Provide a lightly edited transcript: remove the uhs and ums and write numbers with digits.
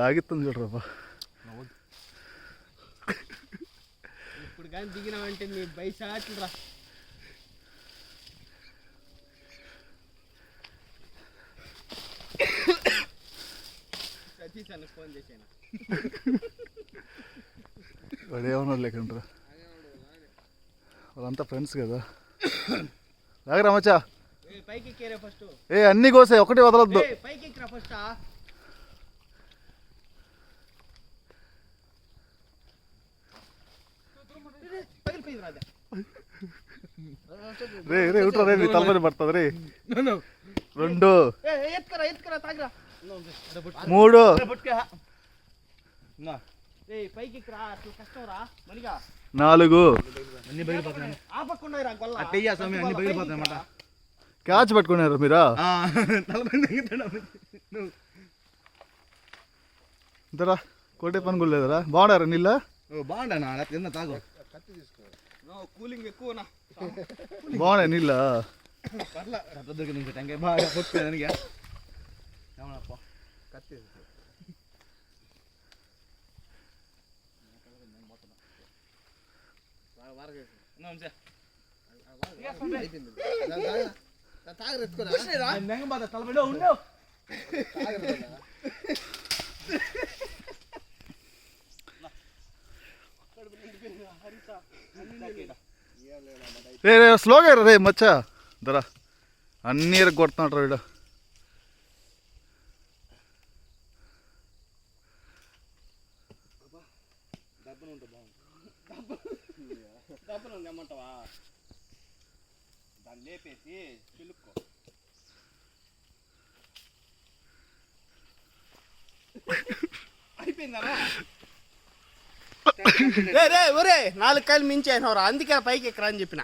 ఆగిస్తుంది చూడరాబా. ఇప్పుడు కానీ దిగినామంటే నీ బైసాట్లు రా. సతీష్ అన్న ఫోన్ చేసాను. వాడు ఏమన్నా లేకుండా వాళ్ళంతా ఫ్రెండ్స్ కదా. లాగరా మచ్చా. పైకి ఎక్కేరా ఫస్ట్. ఏ అన్ని కోసాయి, ఒకటి వదలొద్దు. పైకి ఎక్కిరా ఫస్ట్. రే రే ఉట్రా రే, నీ తలపని పడుతుంది రే. 2 3 4 క్యాచ్ పట్టుకున్నారు మీరా? ఇంతరా కొట్టే పని కూడా లేదరా. బాగున్నారా నీళ్ళ? బాగుండా తాగు. కూలింగ్ ఎక్కువ బాగున్నాయి నీళ్ళ. టెంకాయ బాగా పొట్టుకోదానికి కత్తి రే రే స్లోగా రే మచ్చా. ధర అన్నీ కొడుతున్నాడు వీడు. ఏమంటావా? దాన్ని లేపేసి చిలుక్కో. అయిపోయిందా? ఒరే 4 కాయలు మించేసినవరా, అందుకే పైకి ఎక్కరా అని చెప్పిన.